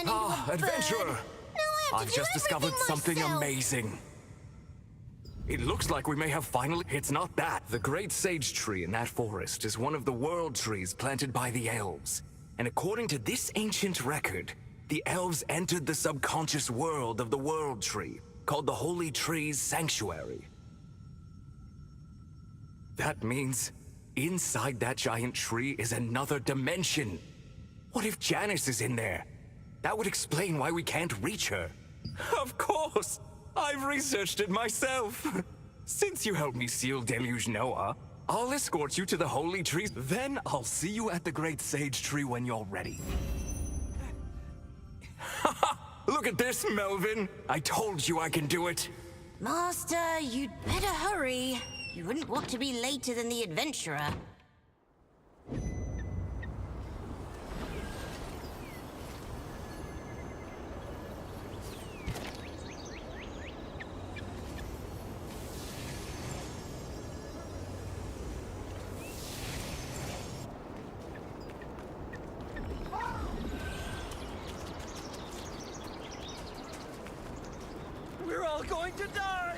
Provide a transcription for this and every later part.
into a bird. Adventurer! Now I have to I've do just discovered everything something myself. amazing. It looks like we may have finally... It's not that. The great sage tree in that forest is one of the world trees planted by the elves. And according to this ancient record, the elves entered the subconscious world of the world tree, called the Holy Tree's Sanctuary. That means inside that giant tree is another dimension. What if Janice is in there? That would explain why we can't reach her. Of course! I've researched it myself. Since you helped me seal Deluge Noah, I'll escort you to the Holy Tree. Then I'll see you at the Great Sage Tree when you're ready. Look at this, Melvin! I told you I can do it! Master, you'd better hurry. You wouldn't want to be later than the adventurer. We're all going to die!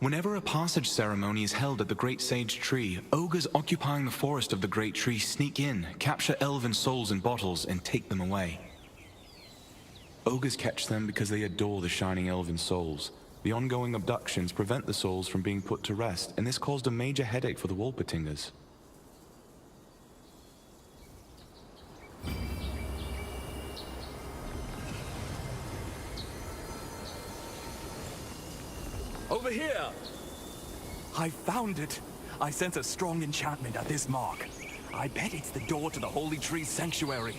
Whenever a passage ceremony is held at the Great Sage Tree, ogres occupying the forest of the Great Tree sneak in, capture elven souls in bottles, and take them away. Ogres catch them because they adore the shining elven souls. The ongoing abductions prevent the souls from being put to rest, and this caused a major headache for the Wolpertingers. Over here! I found it. I sense a strong enchantment at this mark. I bet it's the door to the Holy Tree Sanctuary.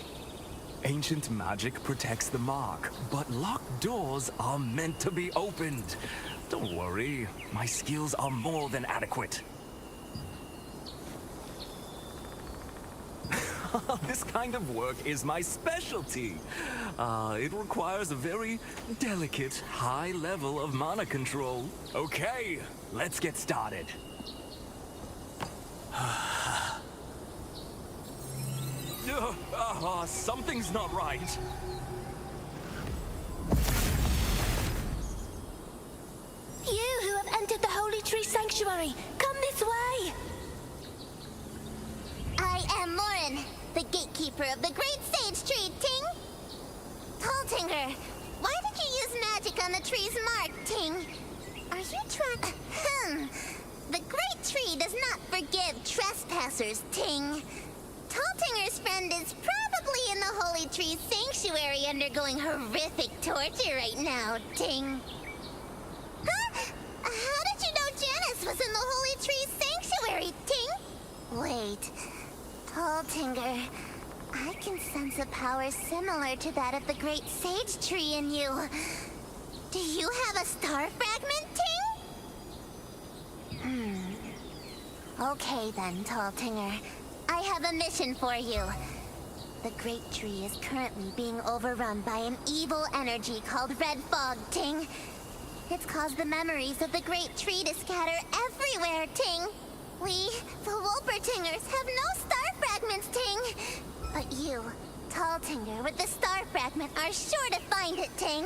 Ancient magic protects the mark, but locked doors are meant to be opened. Don't worry, my skills are more than adequate. This kind of work is my specialty. It requires a very delicate, high level of mana control. Okay, let's get started. Something's not right. You who have entered the Holy Tree Sanctuary, come this way! I am Morin, the gatekeeper of the Great Sage Tree, Ting! Taltinger, why did you use magic on the tree's mark, Ting? Are you trying... The Great Tree does not forgive trespassers, Ting. Taltinger's friend is probably in the Holy Tree Sanctuary undergoing horrific torture right now, Ting. Huh? How did you know Janice was in the Holy Tree Sanctuary, Ting? Wait, Taltinger, I can sense a power similar to that of the Great Sage Tree in you. Do you have a star fragment, Ting? Okay then, Taltinger. I have a mission for you. The Great Tree is currently being overrun by an evil energy called Red Fog, Ting. It's caused the memories of the Great Tree to scatter everywhere, Ting. We, the Wolpertingers, have no star fragments, Ting. But you, Taltinger, with the star fragment, are sure to find it, Ting.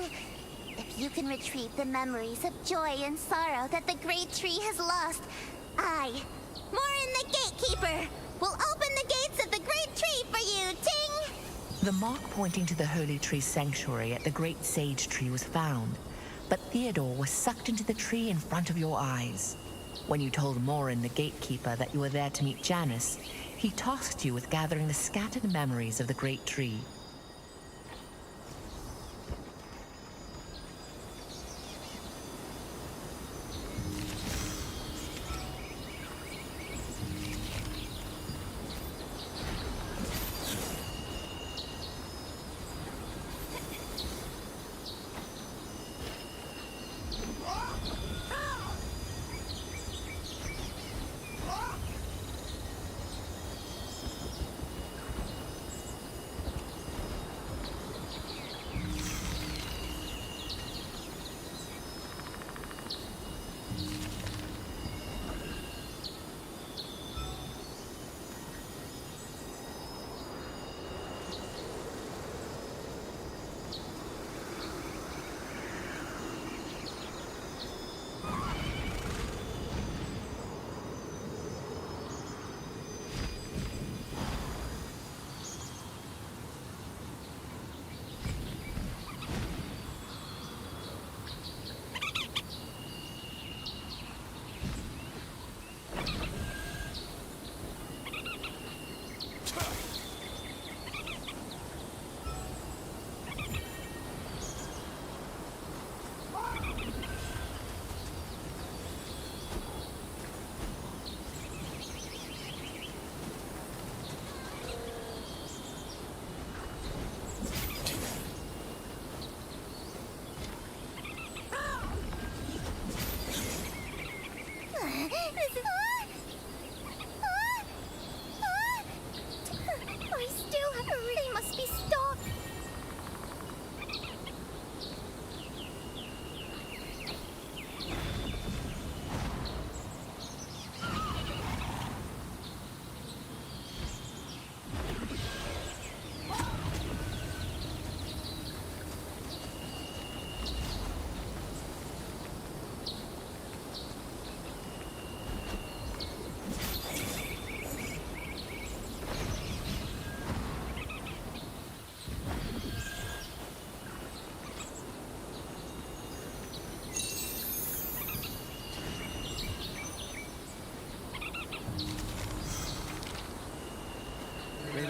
If you can retrieve the memories of joy and sorrow that the Great Tree has lost, I, Morin the Gatekeeper, will open the gates of the Great Tree for you, Ting! The mark pointing to the Holy Tree Sanctuary at the Great Sage Tree was found, but Theodore was sucked into the tree in front of your eyes. When you told Morin, the Gatekeeper, that you were there to meet Janice, he tasked you with gathering the scattered memories of the Great Tree. I still have a... They must be stopped.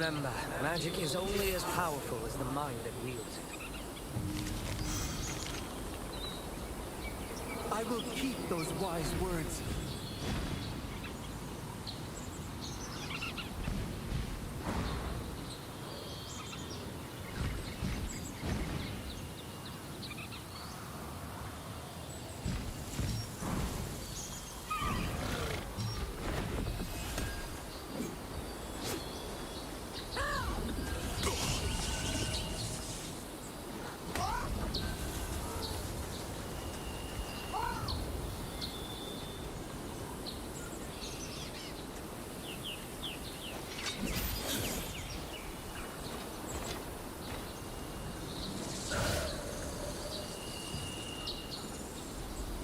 Remember, magic is only as powerful as the mind that wields it. I will keep those wise words.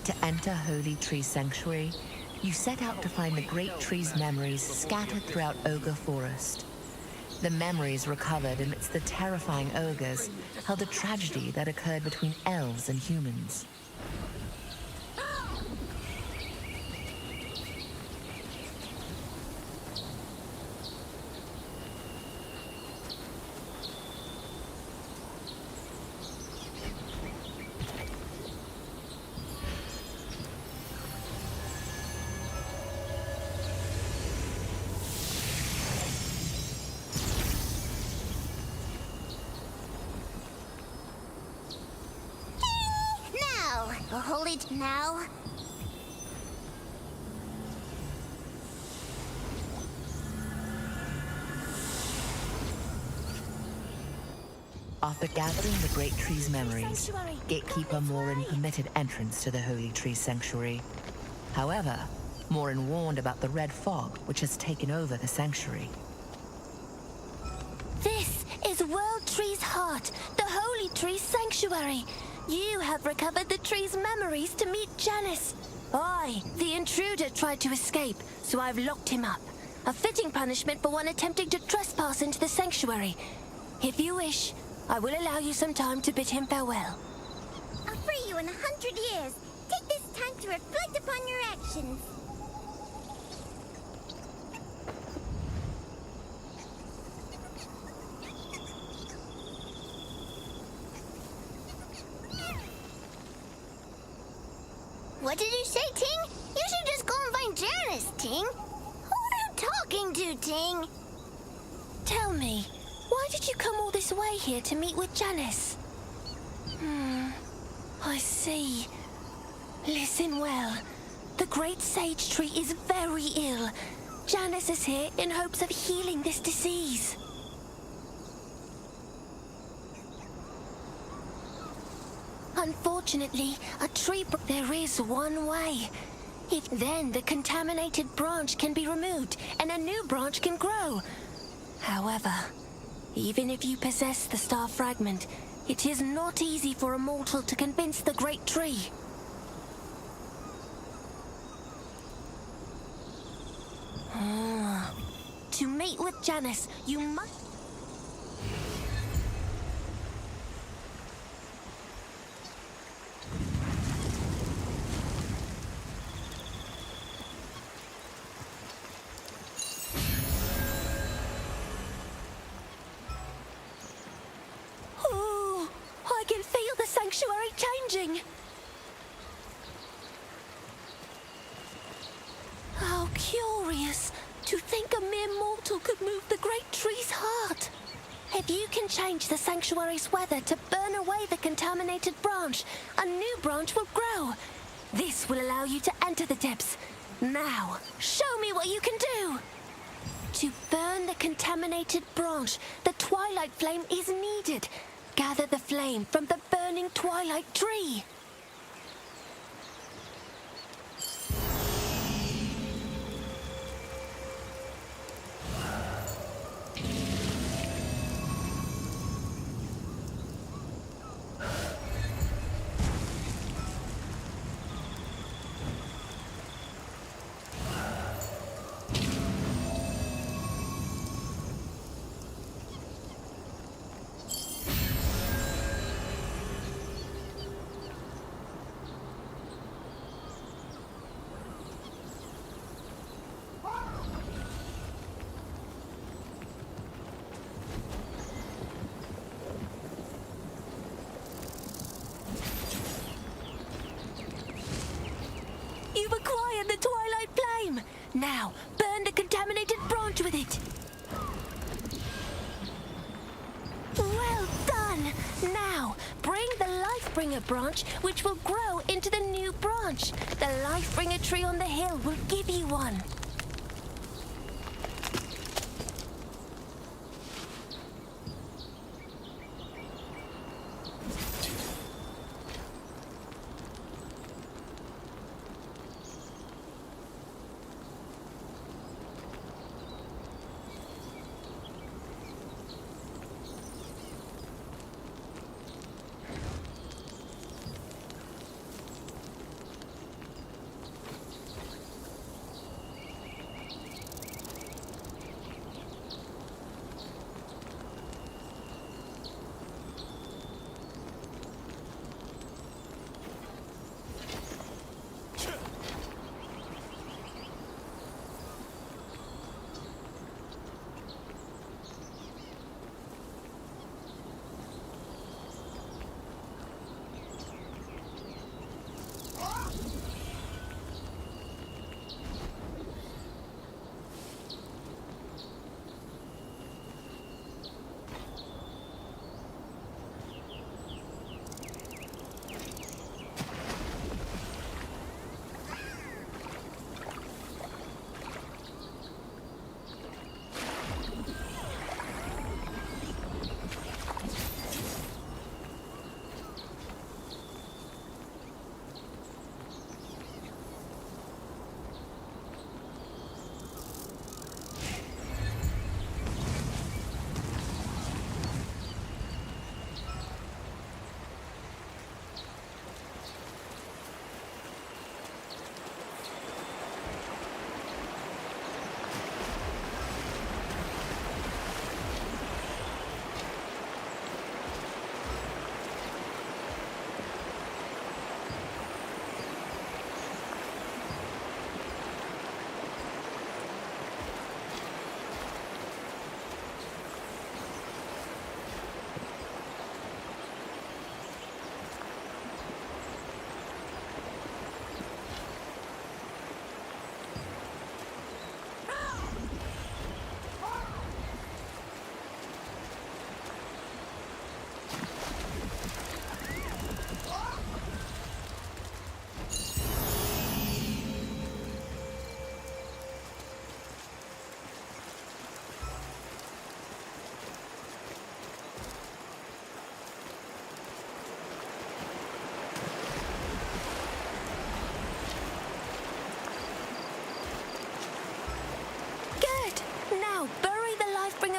To enter Holy Tree Sanctuary, you set out to find the Great Tree's memories scattered throughout Ogre Forest. The memories recovered amidst the terrifying ogres held a tragedy that occurred between elves and humans. Hold it now. After gathering the Great Tree's memories, Gatekeeper Morin permitted entrance to the Holy Tree Sanctuary. However, Morin warned about the red fog which has taken over the sanctuary. This is World Tree's heart, the Holy Tree Sanctuary. You have recovered the tree's memories to meet Janice. The intruder tried to escape, so I've locked him up. A fitting punishment for one attempting to trespass into the sanctuary. If you wish, I will allow you some time to bid him farewell. I'll free you in 100 years. Take this time to reflect upon your actions. What did you say, Ting? You should just go and find Janice, Ting. Who are you talking to, Ting? Tell me, why did you come all this way here to meet with Janice? I see. Listen well. The great sage tree is very ill. Janice is here in hopes of healing this disease. Unfortunately, there is one way. If then the contaminated branch can be removed and a new branch can grow. However, even if you possess the star fragment, it is not easy for a mortal to convince the great tree. To meet with Janice, you must... I can feel the sanctuary changing. How curious to think a mere mortal could move the great tree's heart. If you can change the sanctuary's weather to burn away the contaminated branch, a new branch will grow. This will allow you to enter the depths. Now, show me what you can do. To burn the contaminated branch, the twilight flame is needed. Gather the flame from the burning twilight tree. Now, burn the contaminated branch with it! Well done! Now, bring the Lifebringer branch, which will grow into the new branch. The Lifebringer tree on the hill will give you one.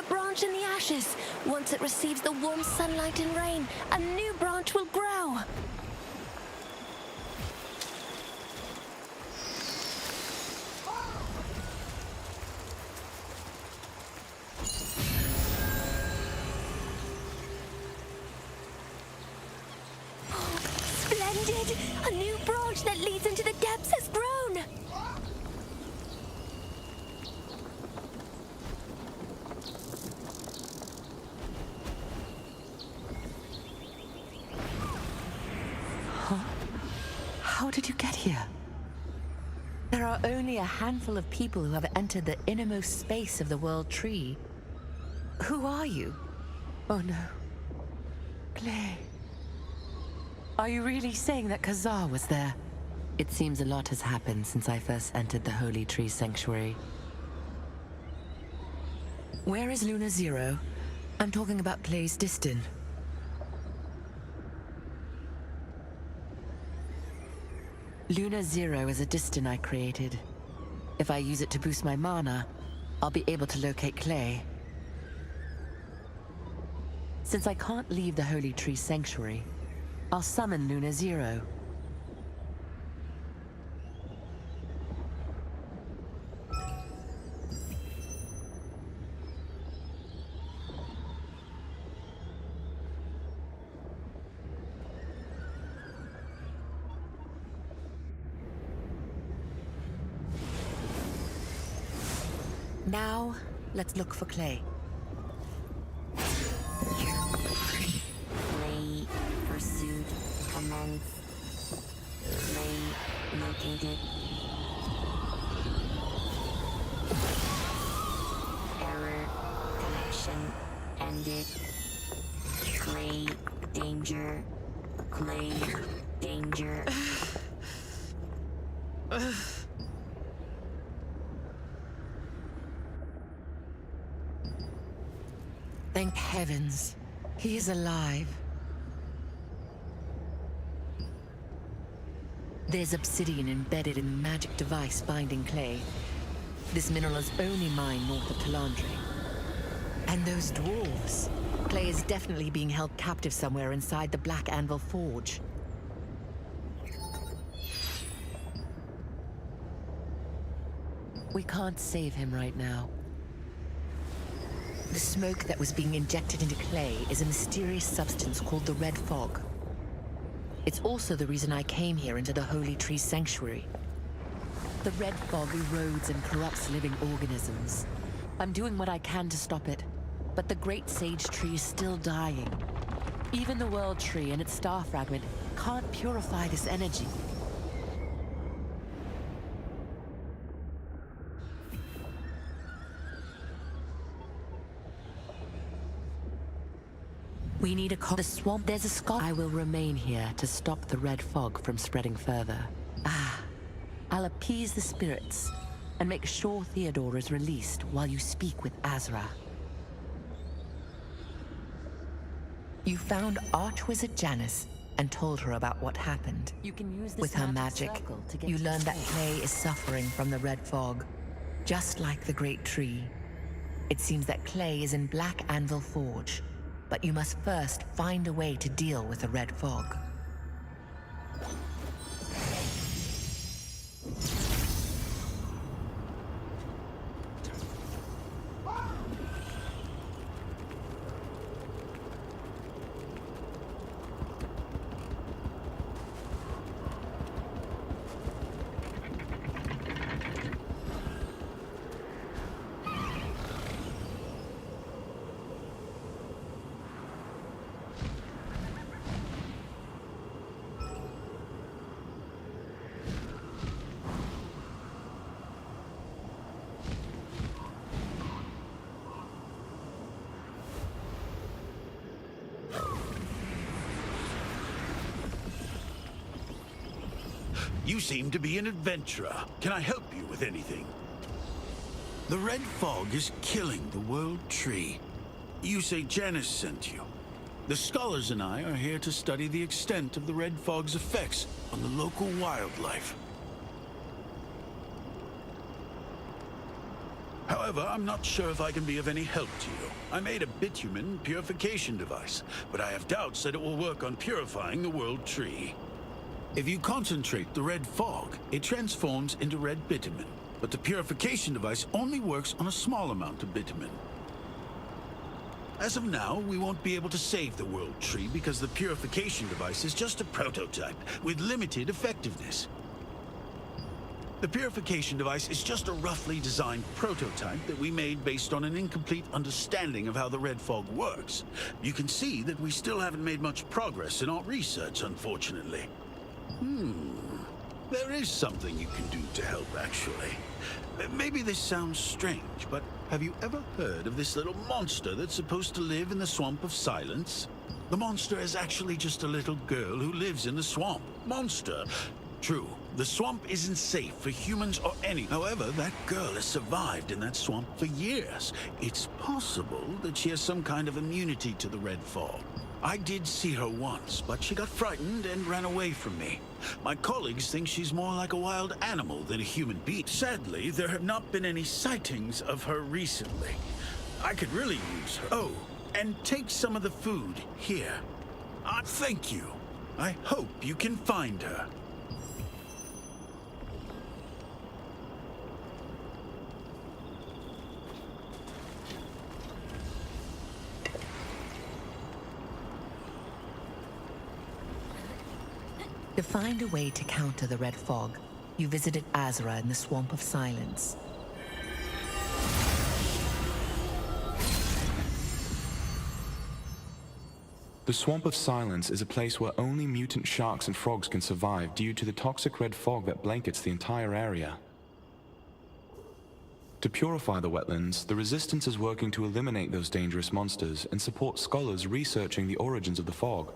Branch in the ashes. Once it receives the warm sunlight and rain, a new branch will grow. Oh, splendid! A new branch that leads into the depths has grown. How did you get here? There are only a handful of people who have entered the innermost space of the World Tree. Who are you? Oh no. Clay. Are you really saying that Kazar was there? It seems a lot has happened since I first entered the Holy Tree Sanctuary. Where is Luna Zero? I'm talking about Clay's Distin. Luna Zero is a Distin I created. If I use it to boost my mana, I'll be able to locate Clay. Since I can't leave the Holy Tree Sanctuary, I'll summon Luna Zero. Now, let's look for Clay. Clay pursuit commence. Clay located. found it. Clay, danger. Clay, danger. Thank heavens. He is alive. There's obsidian embedded in the magic device binding Clay. This mineral is only mined north of Talandre. And those dwarves. Clay is definitely being held captive somewhere inside the Black Anvil Forge. We can't save him right now. The smoke that was being injected into Clay is a mysterious substance called the Red Fog. It's also the reason I came here into the Holy Tree Sanctuary. The Red Fog erodes and corrupts living organisms. I'm doing what I can to stop it, but the Great Sage Tree is still dying. Even the World Tree and its star fragment can't purify this energy. We need the swamp. There's a scholar. I will remain here to stop the Red Fog from spreading further. I'll appease the spirits and make sure Theodore is released while you speak with Azra. You found Archwizard Janice and told her about what happened. You can use this with her magic. You learned that Clay is suffering from the Red Fog, just like the Great Tree. It seems that Clay is in Black Anvil Forge, but you must first find a way to deal with the Red Fog. You seem to be an adventurer. Can I help you with anything? The Red Fog is killing the World Tree. You say Janice sent you. The scholars and I are here to study the extent of the Red Fog's effects on the local wildlife. However, I'm not sure if I can be of any help to you. I made a bitumen purification device, but I have doubts that it will work on purifying the World Tree. If you concentrate the Red Fog, it transforms into red bitumen, but the purification device only works on a small amount of bitumen. As of now, we won't be able to save the World Tree because the purification device is just a prototype with limited effectiveness. The purification device is just a roughly designed prototype that we made based on an incomplete understanding of how the Red Fog works. You can see that we still haven't made much progress in our research, unfortunately. There is something you can do to help, actually. Maybe this sounds strange, but have you ever heard of this little monster that's supposed to live in the Swamp of Silence? The monster is actually just a little girl who lives in the swamp. Monster. True, the swamp isn't safe for humans or any. However, that girl has survived in that swamp for years. It's possible that she has some kind of immunity to the Red Fog. I did see her once, but she got frightened and ran away from me. My colleagues think she's more like a wild animal than a human being. Sadly, there have not been any sightings of her recently. I could really use her. Oh, and take some of the food here. Thank you. I hope you can find her. To find a way to counter the Red Fog, you visited Azra in the Swamp of Silence. The Swamp of Silence is a place where only mutant sharks and frogs can survive due to the toxic red fog that blankets the entire area. To purify the wetlands, the Resistance is working to eliminate those dangerous monsters and support scholars researching the origins of the fog.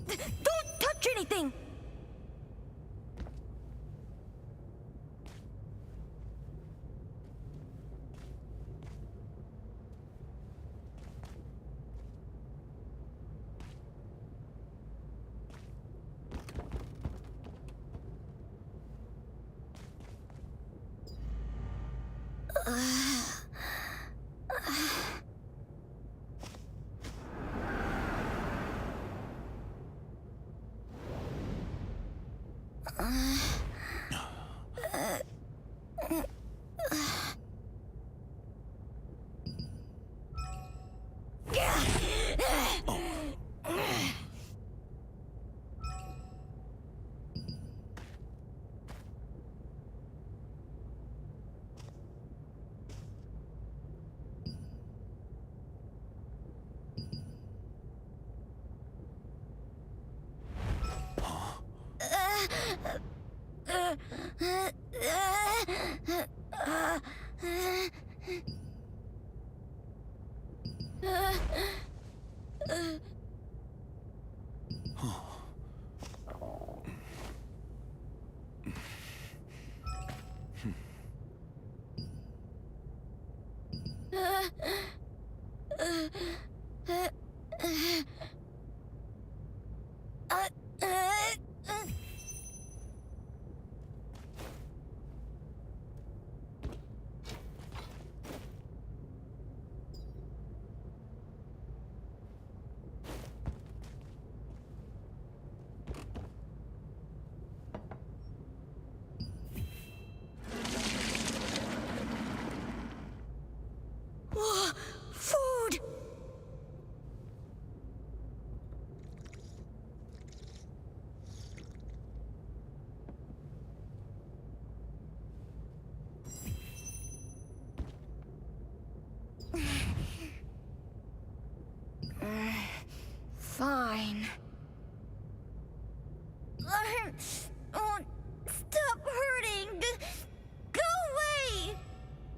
Don't touch anything!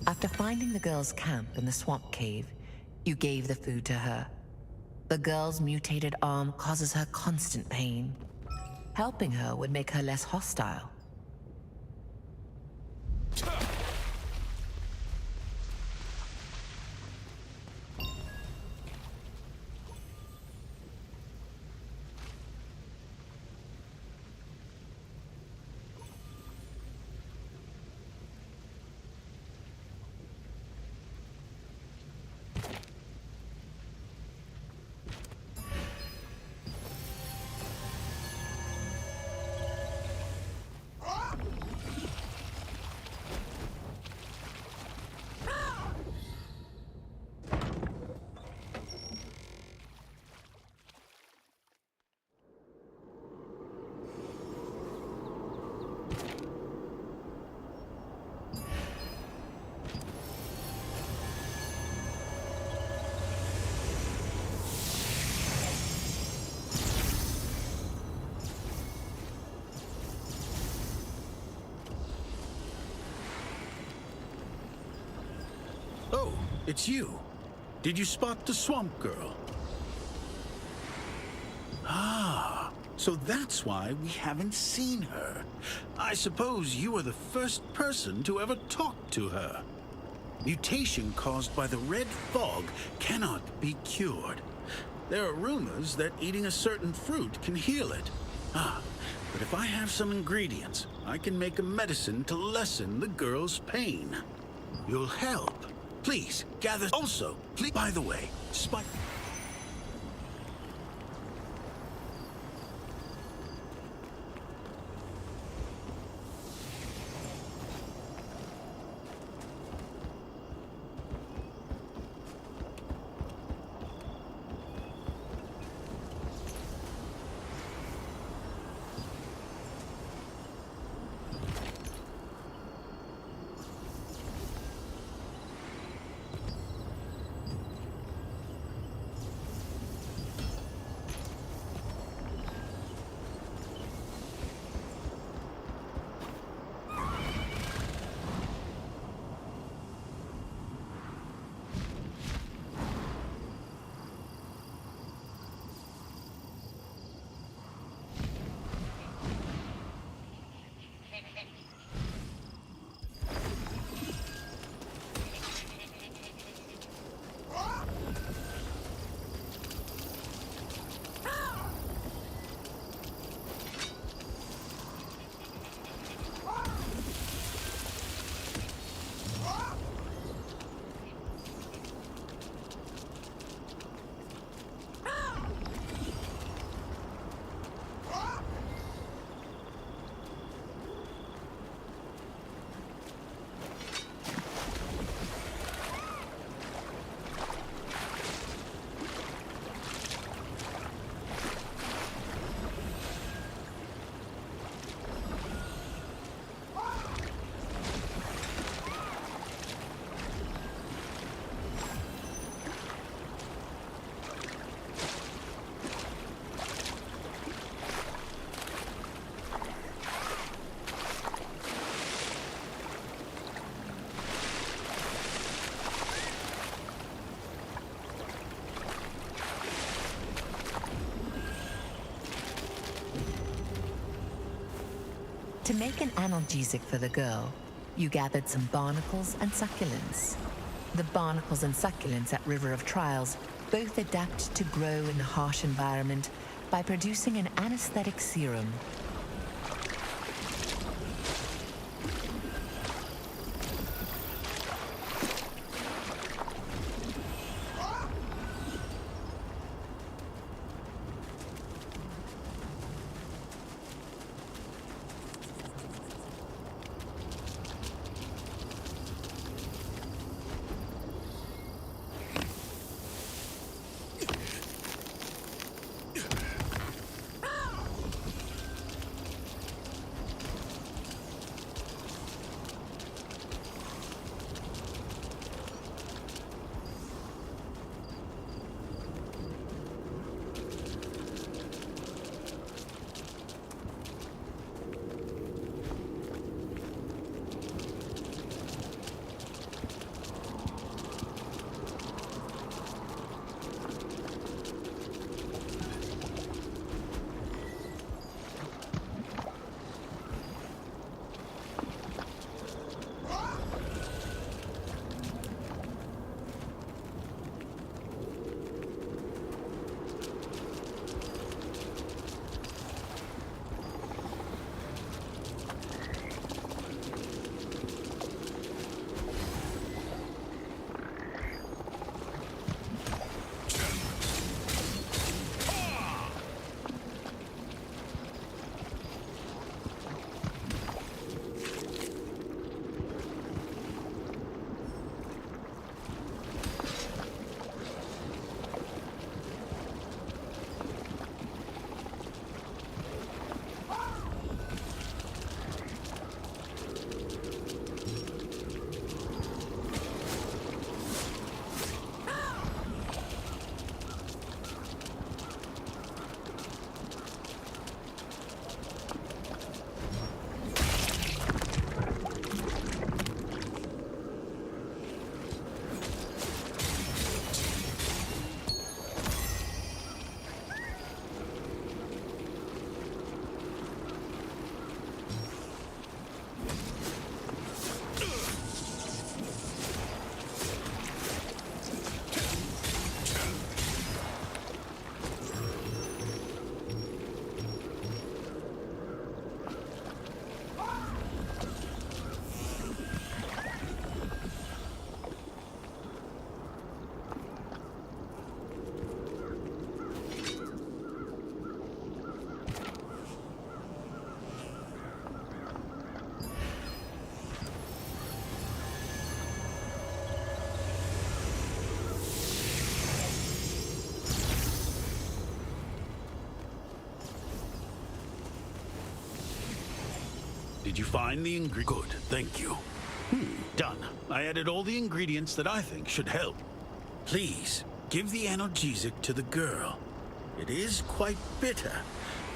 After finding the girl's camp in the swamp cave, you gave the food to her. The girl's mutated arm causes her constant pain. Helping her would make her less hostile. Oh, it's you. Did you spot the swamp girl? Ah, so that's why we haven't seen her. I suppose you are the first person to ever talk to her. Mutation caused by the red fog cannot be cured. There are rumors that eating a certain fruit can heal it. But if I have some ingredients, I can make a medicine to lessen the girl's pain. You'll help. Please, gather. Also, please, by the way, Spike. To make an analgesic for the girl, you gathered some barnacles and succulents. The barnacles and succulents at River of Trials both adapt to grow in a harsh environment by producing an anesthetic serum. Did you find the Good, thank you. Done. I added all the ingredients that I think should help. Please, give the analgesic to the girl. It is quite bitter,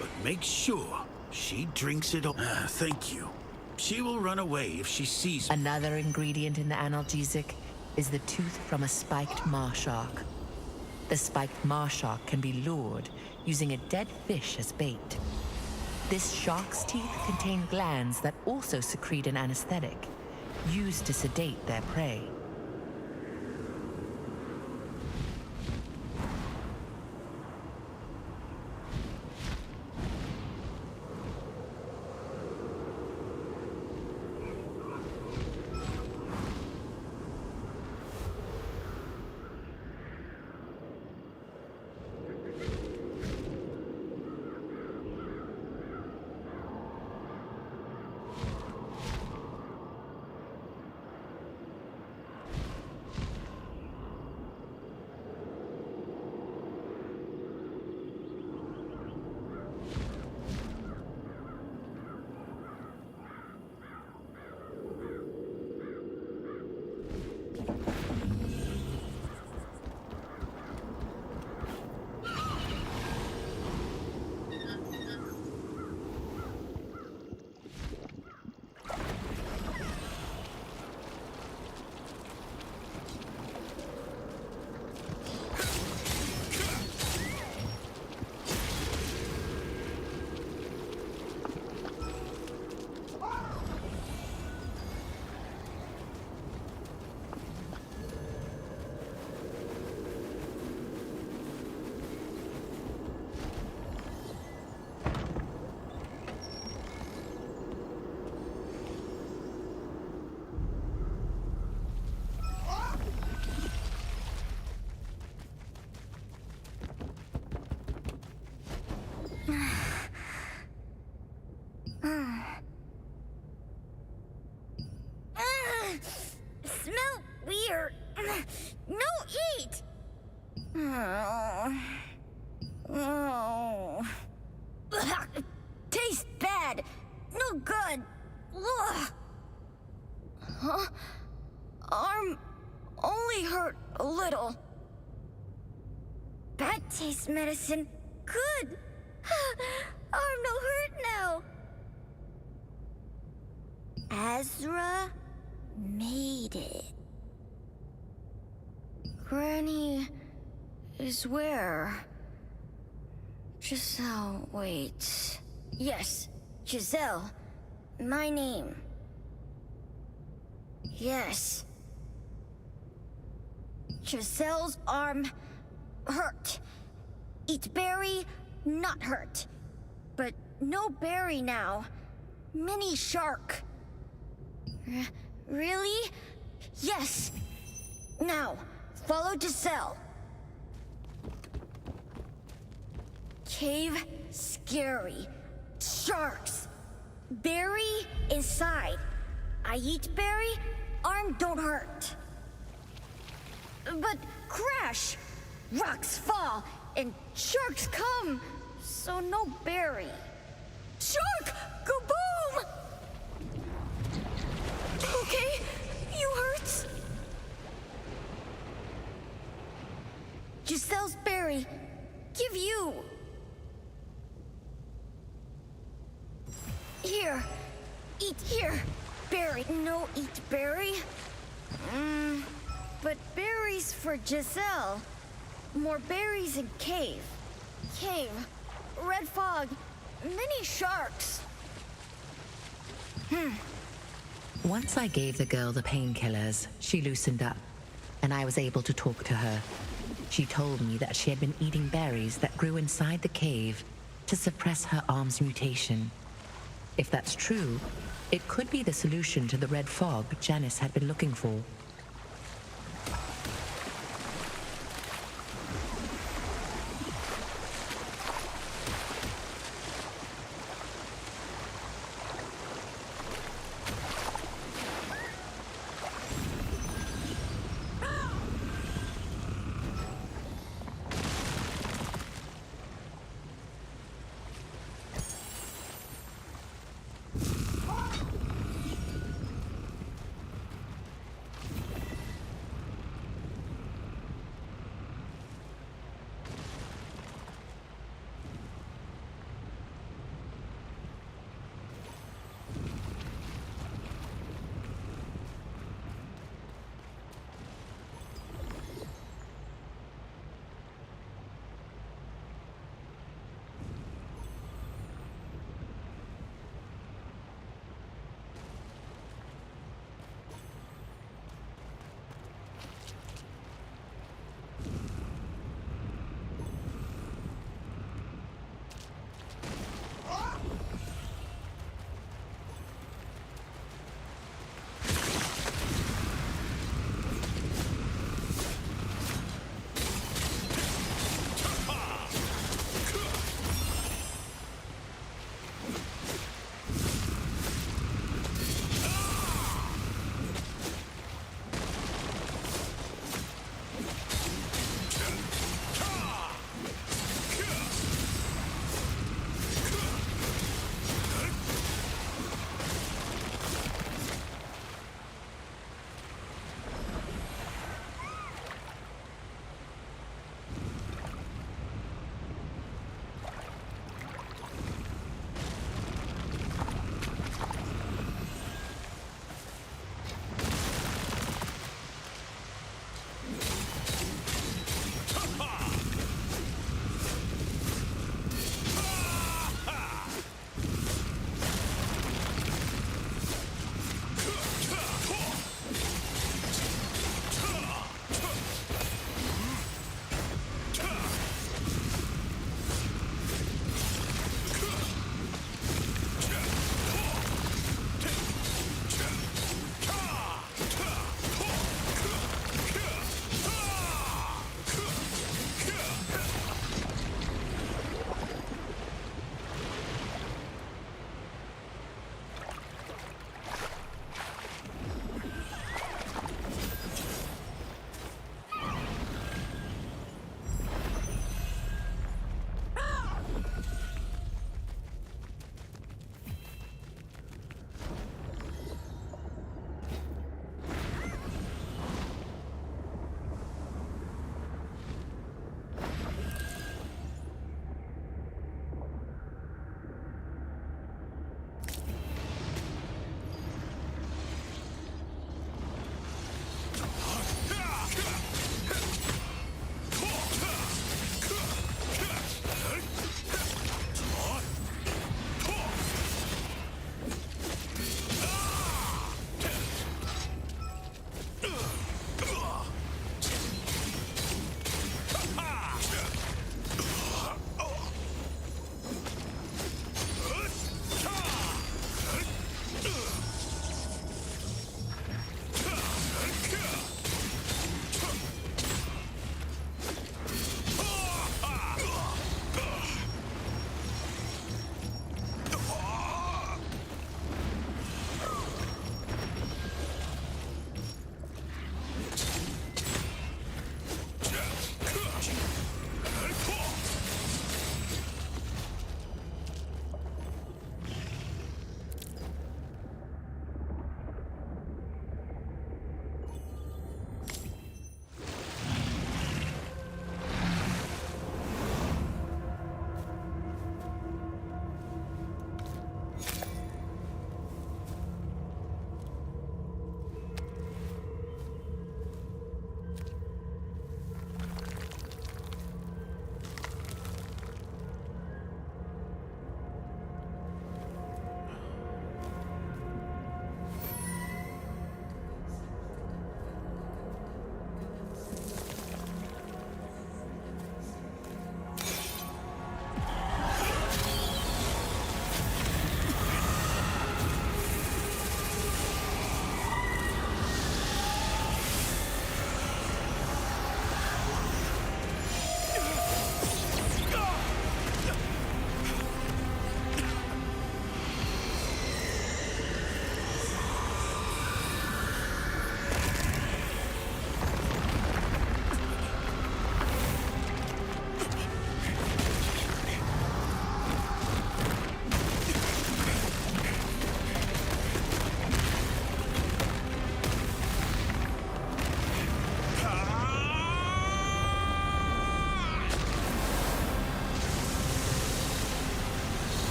but make sure she drinks it all. Thank you. She will run away if she sees me. Another ingredient in the analgesic is the tooth from a spiked marshark. The spiked marshark can be lured using a dead fish as bait. This shark's teeth contain glands that also secrete an anesthetic, used to sedate their prey. Smell weird. No, eat. Oh. Tastes bad. No good. Ugh. Huh? Arm only hurt a little. Bad taste medicine. Good. Arm no hurt now. Azra made it. Granny is where? Giselle, wait. Yes, Giselle. My name. Yes. Giselle's arm hurt. Eat berry, not hurt. But no berry now. Mini shark. Really? Yes. Now, follow Giselle. Cave, scary. Sharks. Berry, inside. I eat berry, arm don't hurt. But crash. Rocks fall, and sharks come. So no berry. Shark! Go boom! Okay, you hurts? Giselle's berry. Give you. Here. Eat here. Berry. No eat berry. But berries for Giselle. More berries in cave. Cave. Red fog. Many sharks. Once I gave the girl the painkillers, she loosened up, and I was able to talk to her. She told me that she had been eating berries that grew inside the cave to suppress her arm's mutation. If that's true, it could be the solution to the red fog Janice had been looking for.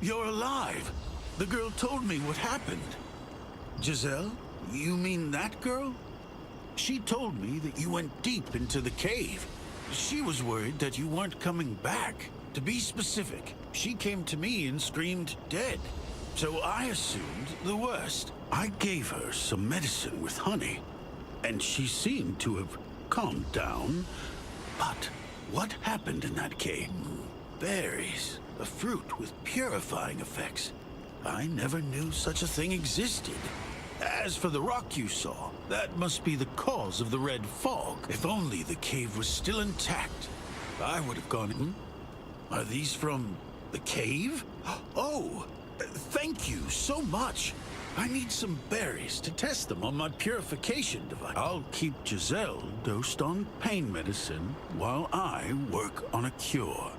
You're alive. The girl told me what happened. Giselle? You mean that girl? She told me that you went deep into the cave. She was worried that you weren't coming back. To be specific, she came to me and screamed dead. So I assumed the worst. I gave her some medicine with honey, and she seemed to have calmed down. But what happened in that cave? Berries, a fruit with purifying effects. I never knew such a thing existed. As for the rock you saw, that must be the cause of the red fog. If only the cave was still intact, I would have gone in. Are these from the cave? Oh, thank you so much. I need some berries to test them on my purification device. I'll keep Giselle dosed on pain medicine while I work on a cure.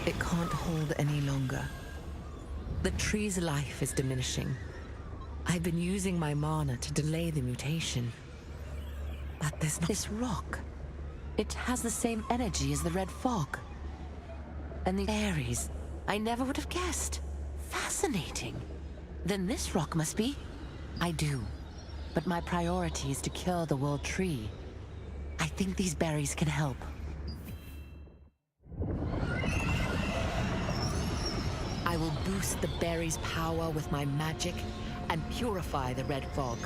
It can't hold any longer. The tree's life is diminishing. I've been using my mana to delay the mutation. But there's not this rock. It has the same energy as the red fog. And the Ares, I never would have guessed. Fascinating. Then this rock must be... I do. But my priority is to kill the world tree. I think these berries can help. I will boost the berry's power with my magic and purify the red fog.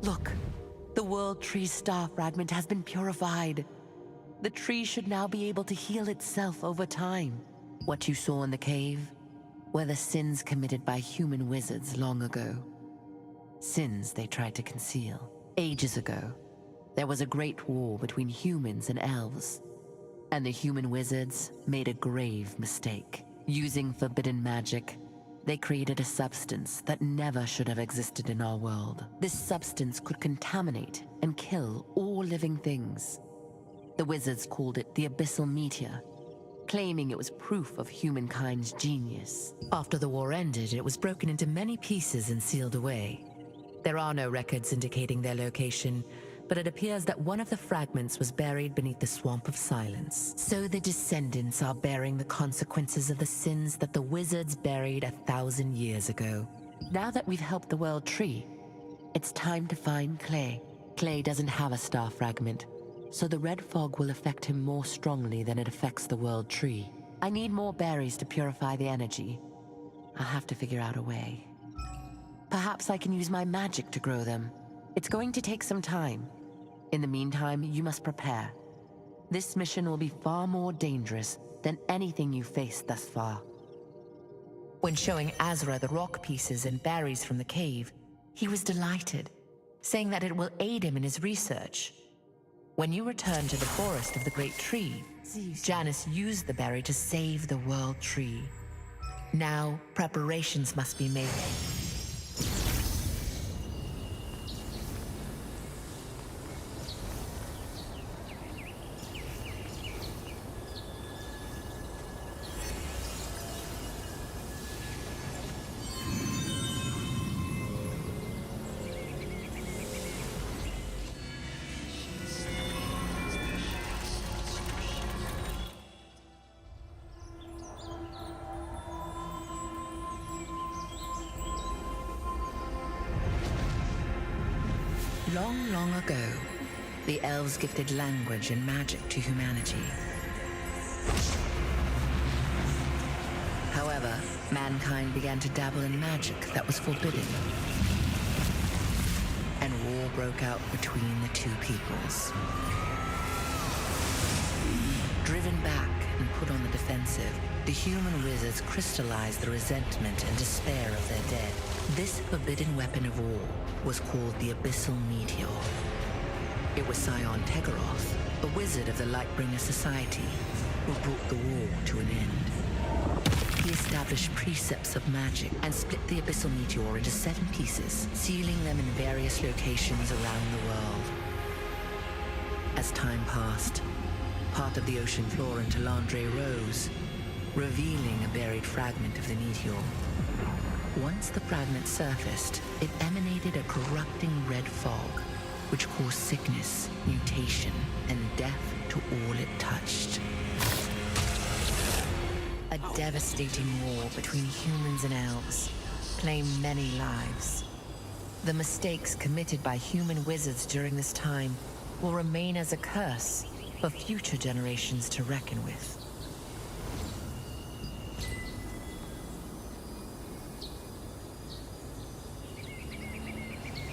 Look, the World Tree star fragment has been purified. The tree should now be able to heal itself over time. What you saw in the cave were the sins committed by human wizards long ago. Sins they tried to conceal. Ages ago, there was a great war between humans and elves, and the human wizards made a grave mistake. Using forbidden magic, they created a substance that never should have existed in our world. This substance could contaminate and kill all living things. The wizards called it the Abyssal Meteor, claiming it was proof of humankind's genius. After the war ended, it was broken into many pieces and sealed away. There are no records indicating their location, but it appears that one of the fragments was buried beneath the Swamp of Silence. So the descendants are bearing the consequences of the sins that the wizards buried 1,000 years ago. Now that we've helped the World Tree, it's time to find Clay. Clay doesn't have a star fragment, so the red fog will affect him more strongly than it affects the World Tree. I need more berries to purify the energy. I'll have to figure out a way. Perhaps I can use my magic to grow them. It's going to take some time. In the meantime, you must prepare. This mission will be far more dangerous than anything you've faced thus far. When showing Azra the rock pieces and berries from the cave, he was delighted, saying that it will aid him in his research. When you return to the forest of the Great Tree, Janice used the berry to save the World Tree. Now, preparations must be made. Long, long ago, the elves gifted language and magic to humanity. However, mankind began to dabble in magic that was forbidden. And war broke out between the two peoples. Driven back and put on the defensive, the human wizards crystallized the resentment and despair of their dead. This forbidden weapon of war was called the Abyssal Meteor. It was Scion Tegaroth, a wizard of the Lightbringer Society, who brought the war to an end. He established precepts of magic and split the Abyssal Meteor into 7 pieces, sealing them in various locations around the world. As time passed, part of the ocean floor in Talandre rose, revealing a buried fragment of the meteor. Once the fragment surfaced, it emanated a corrupting red fog, which caused sickness, mutation, and death to all it touched. A devastating war between humans and elves claimed many lives. The mistakes committed by human wizards during this time will remain as a curse for future generations to reckon with.